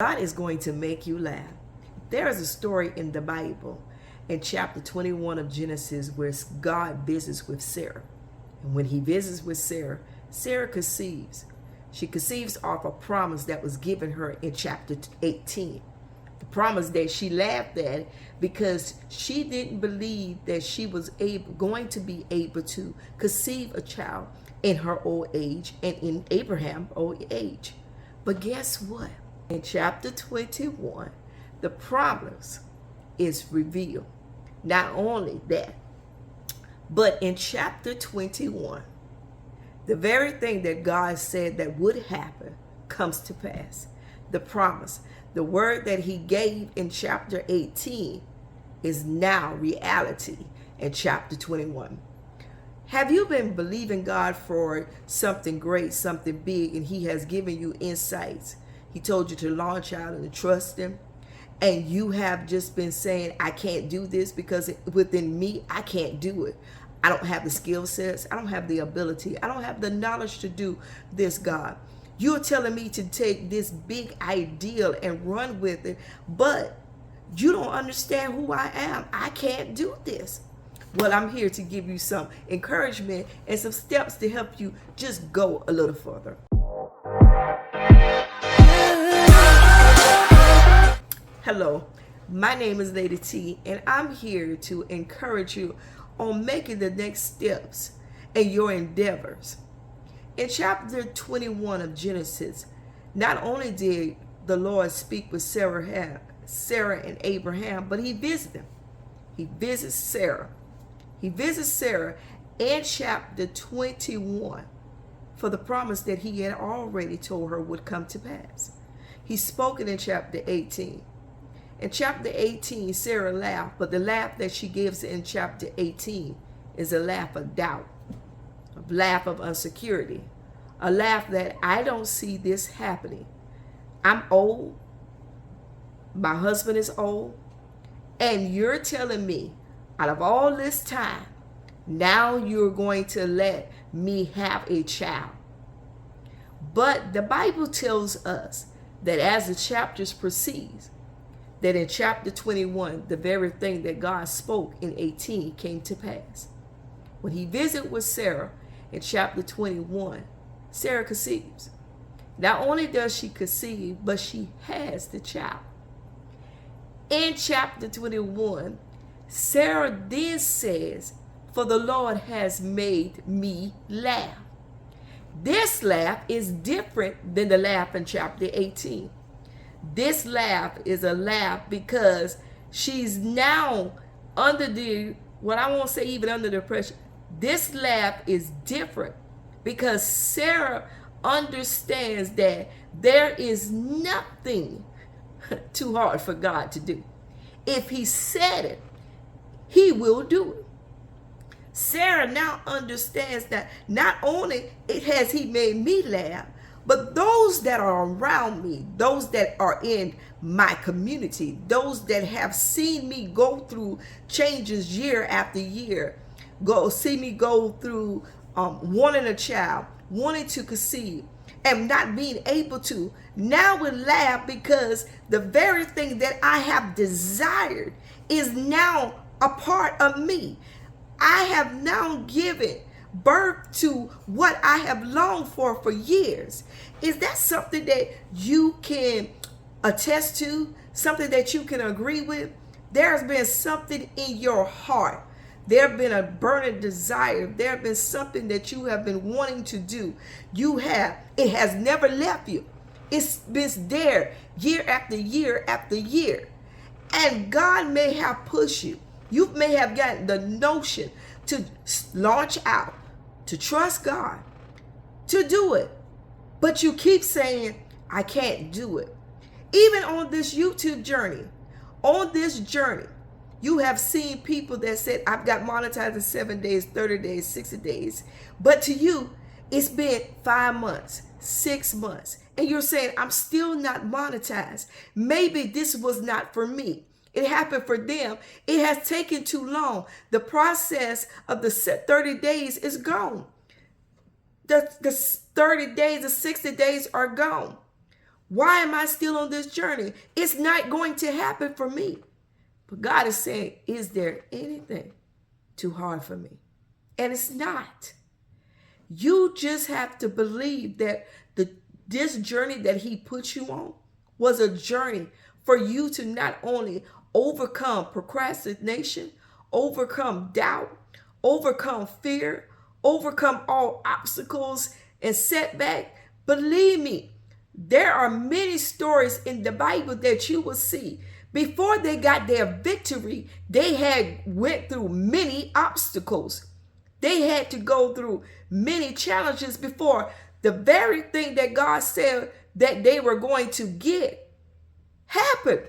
God is going to make you laugh. There is a story in the Bible in chapter 21 of Genesis where God visits with Sarah. And when he visits with Sarah, Sarah conceives. She conceives off a promise that was given her in chapter 18. The promise that she laughed at because she didn't believe that she was going to be able to conceive a child in her old age and in Abraham's old age. But guess what? In chapter 21, the promise is revealed. Not only that, but in chapter 21, the very thing that God said that would happen comes to pass. The promise, the word that he gave in chapter 18 is now reality in chapter 21. Have you been believing God for something great, something big, and he has given you insights? He told you to launch out and to trust him. And you have just been saying, I can't do this because within me, I can't do it. I don't have the skill sets. I don't have the ability. I don't have the knowledge to do this, God. You're telling me to take this big ideal and run with it, but you don't understand who I am. I can't do this. Well, I'm here to give you some encouragement and some steps to help you just go a little further. Hello, my name is Lady T, and I'm here to encourage you on making the next steps in your endeavors. In chapter 21 of Genesis, not only did the Lord speak with Sarah and Abraham, but he visited them. He visits Sarah. He visits Sarah in chapter 21 for the promise that he had already told her would come to pass. He spoke it in chapter 18. In chapter 18, Sarah laughed, but the laugh that she gives in chapter 18 is a laugh of doubt, a laugh of insecurity, a laugh that I don't see this happening. I'm old, my husband is old, and you're telling me out of all this time, now you're going to let me have a child. But the Bible tells us that as the chapters proceed, that in chapter 21, the very thing that God spoke in 18 came to pass. When he visited with Sarah in chapter 21, Sarah conceives. Not only does she conceive, but she has the child. In chapter 21, Sarah then says, "For the Lord has made me laugh." This laugh is different than the laugh in chapter 18. This laugh is a laugh because she's now under I won't say even under the pressure. This laugh is different because Sarah understands that there is nothing too hard for God to do. If he said it, he will do it. Sarah now understands that not only has he made me laugh, but those that are around me, those that are in my community, those that have seen me go through changes year after year, see me go through wanting a child, wanting to conceive, and not being able to, now will laugh because the very thing that I have desired is now a part of me. I have now given birth to what I have longed for years. Is that something that you can attest to? Something that you can agree with? There's been something in your heart. There have been a burning desire. There have been something that you have been wanting to do. It has never left you. It's been there year after year after year. And God may have pushed you. You may have gotten the notion to launch out, to trust God, to do it. But you keep saying, I can't do it. Even on this YouTube journey, you have seen people that said, I've got monetized in 7 days, 30 days, 60 days. But to you, it's been 5 months, 6 months. And you're saying, I'm still not monetized. Maybe this was not for me. It happened for them. It has taken too long. The process of the 30 days is gone. The 30 days, the 60 days are gone. Why am I still on this journey? It's not going to happen for me. But God is saying, is there anything too hard for me? And it's not. You just have to believe that this journey that he put you on was a journey for you to not only overcome procrastination, overcome doubt, overcome fear, overcome all obstacles and setback. Believe me, there are many stories in the Bible that you will see. Before they got their victory, they had went through many obstacles. They had to go through many challenges before the very thing that God said that they were going to get happened.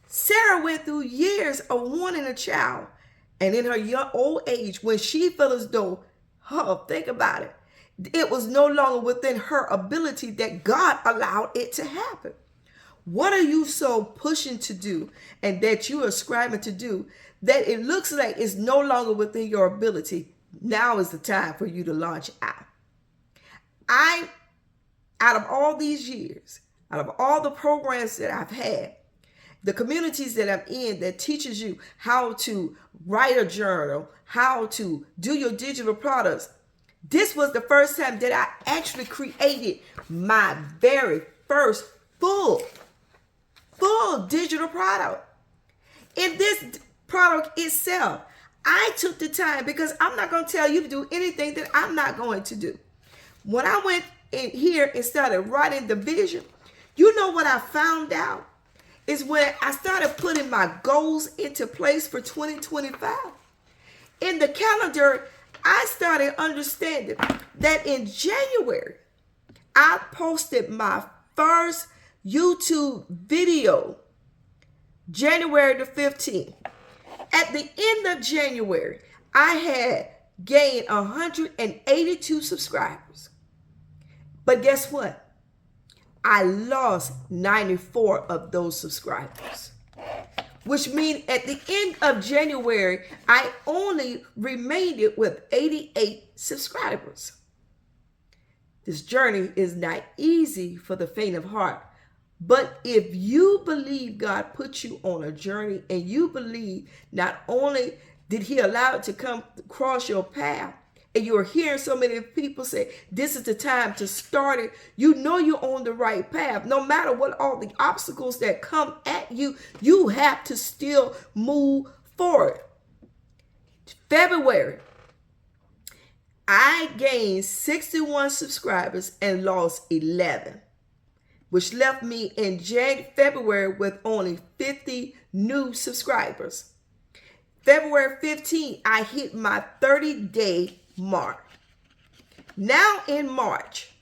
Sarah went through years of wanting a child. And in her young old age, when she felt as though, think about it, it was no longer within her ability, that God allowed it to happen. What are you so pushing to do and that you are striving to do that it looks like it's no longer within your ability? Now is the time for you to launch out. Out of all these years, out of all the programs that I've had, the communities that I'm in that teaches you how to write a journal, how to do your digital products, this was the first time that I actually created my very first full digital product. In this product itself, I took the time, because I'm not going to tell you to do anything that I'm not going to do. When I went in here and started writing the vision, you know what I found out is when I started putting my goals into place for 2025. In the calendar, I started understanding that in January, I posted my first YouTube video, January the 15th. At the end of January, I had gained 182 subscribers. But guess what? I lost 94 of those subscribers, which means at the end of January, I only remained with 88 subscribers. This journey is not easy for the faint of heart. But if you believe God put you on a journey, and you believe not only did he allow it to come across your path, and you're hearing so many people say, this is the time to start it, you know you're on the right path. No matter what all the obstacles that come at you, you have to still move forward. February, I gained 61 subscribers and lost 11. Which left me in February with only 50 new subscribers. February 15th, I hit my 30-day mark. Now in March,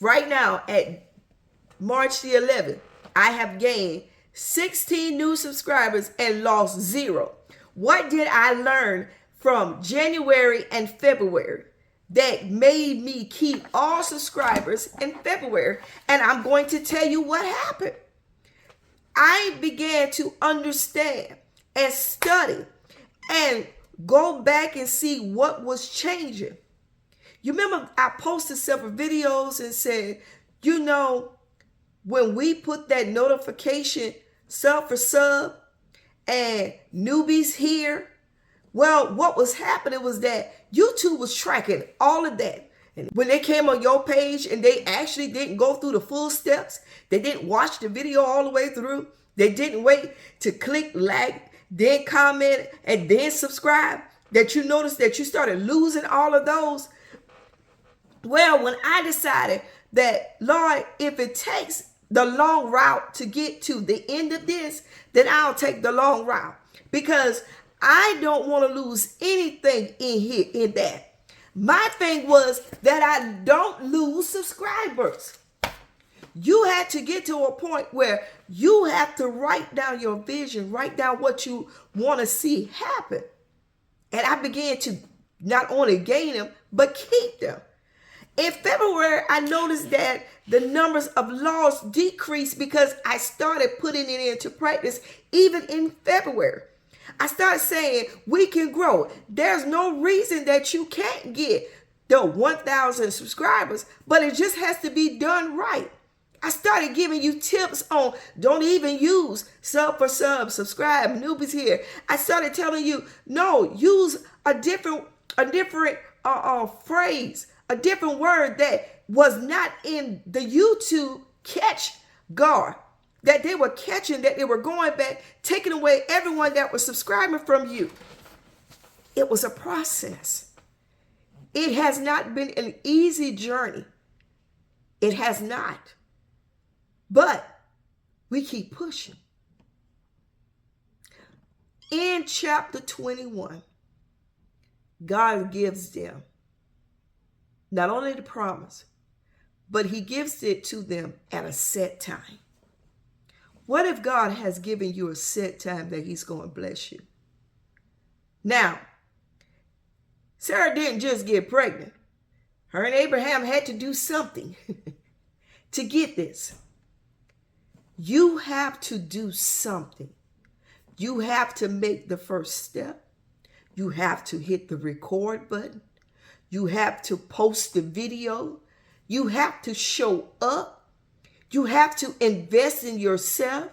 right now at March the 11th, I have gained 16 new subscribers and lost 0. What did I learn from January and February that made me keep all subscribers in February? And I'm going to tell you what happened. I began to understand and study and go back and see what was changing. You remember I posted several videos and said, you know, when we put that notification sub for sub and newbies here, well, what was happening was that YouTube was tracking all of that. And when they came on your page and they actually didn't go through the full steps, they didn't watch the video all the way through, they didn't wait to click like, then comment, and then subscribe, that you noticed that you started losing all of those. Well, when I decided that, Lord, if it takes the long route to get to the end of this, then I'll take the long route, because I don't want to lose anything in here, in that. My thing was that I don't lose subscribers. You had to get to a point where you have to write down your vision, write down what you want to see happen. And I began to not only gain them, but keep them. In February, I noticed that the numbers of loss decreased because I started putting it into practice even in February. I started saying we can grow. There's no reason that you can't get the 1,000 subscribers, but it just has to be done right. I started giving you tips on don't even use sub for sub, subscribe, newbies here. I started telling you, no, use a different phrase, a different word that was not in the YouTube catch guard, that they were catching, that they were going back, taking away everyone that was subscribing from you. It was a process. It has not been an easy journey. It has not. But we keep pushing. In chapter 21, God gives them not only the promise, but he gives it to them at a set time. What if God has given you a set time that he's going to bless you? Now, Sarah didn't just get pregnant. Her and Abraham had to do something to get this. You have to do something. You have to make the first step. You have to hit the record button. You have to post the video. You have to show up. You have to invest in yourself.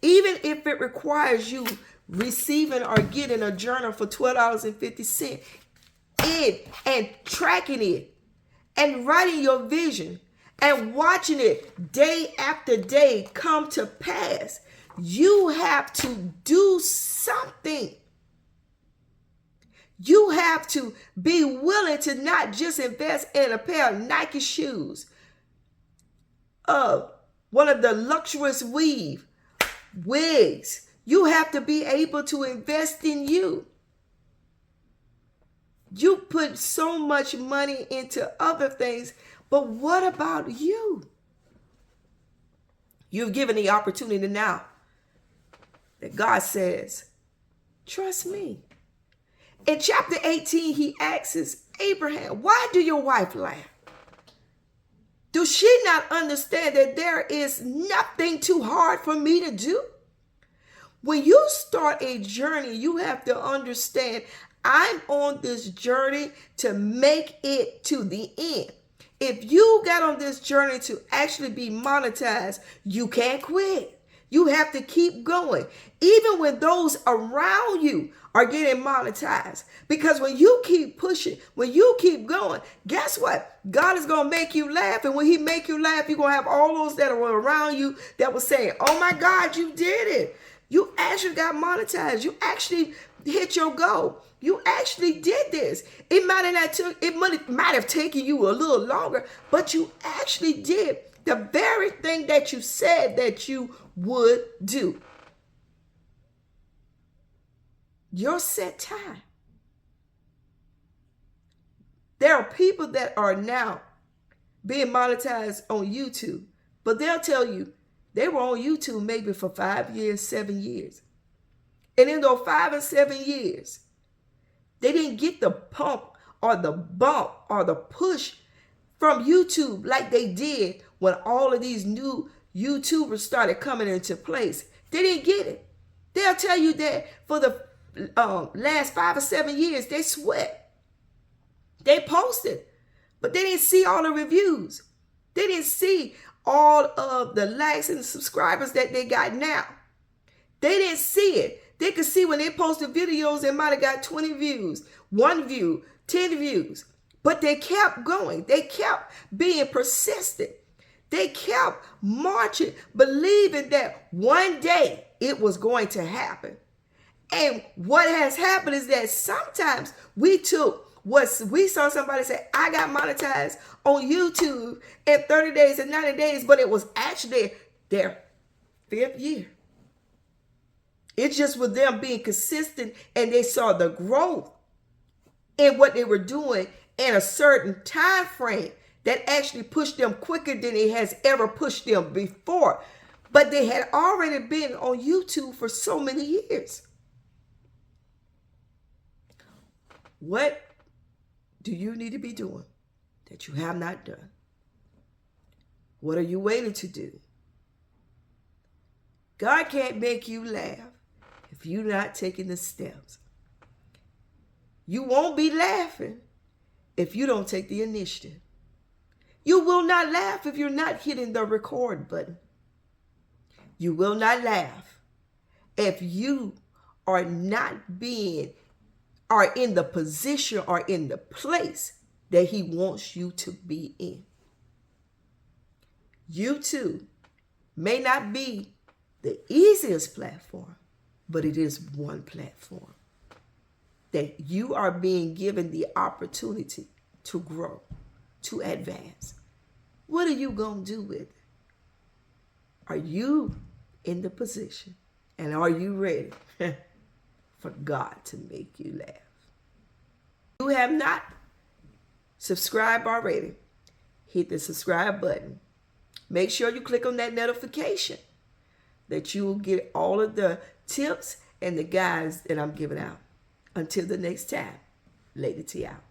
Even if it requires you receiving or getting a journal for $12.50 and tracking it and writing your vision and watching it day after day come to pass. You have to do something. You have to be willing to not just invest in a pair of Nike shoes, one of the luxurious wigs. You have to be able to invest in you. You put so much money into other things, but what about you? You've given the opportunity now that God says, trust me. In chapter 18, he asks Abraham, why do your wife laugh? Does she not understand that there is nothing too hard for me to do? When you start a journey, you have to understand I'm on this journey to make it to the end. If you got on this journey to actually be monetized, you can't quit. You have to keep going, even when those around you are getting monetized. Because when you keep pushing, when you keep going, guess what? God is going to make you laugh. And when he make you laugh, you're going to have all those that are around you that will say, oh my God, you did it. You actually got monetized. You actually hit your goal. You actually did this. It might have taken you a little longer, but you actually did the very thing that you said that you would do. Your set time. There are people that are now being monetized on YouTube, but they'll tell you they were on YouTube maybe for 5 years, 7 years. And in those 5 and 7 years, they didn't get the pump or the bump or the push from YouTube like they did when all of these new YouTubers started coming into place. They didn't get it. They'll tell you that for the last 5 or 7 years, they sweat. They posted, but they didn't see all the reviews. They didn't see all of the likes and subscribers that they got now. They didn't see it. They could see when they posted videos, they might have got 20 views, 1 view, 10 views. But they kept going. They kept being persistent. They kept marching, believing that one day it was going to happen. And what has happened is that sometimes we saw somebody say, I got monetized on YouTube in 30 days and 90 days, but it was actually their 5th year. It's just with them being consistent and they saw the growth in what they were doing in a certain time frame that actually pushed them quicker than it has ever pushed them before. But they had already been on YouTube for so many years. What do you need to be doing that you have not done? What are you waiting to do? God can't make you laugh if you're not taking the steps. You won't be laughing if you don't take the initiative. You will not laugh if you're not hitting the record button. You will not laugh if you are not are in the position or in the place that he wants you to be in. YouTube may not be the easiest platform, but it is one platform that you are being given the opportunity to grow, to advance. What are you going to do with it? Are you in the position and are you ready for God to make you laugh? If you have not subscribed already, hit the subscribe button. Make sure you click on that notification that you will get all of the tips and the guides that I'm giving out. Until the next time, Lady T out.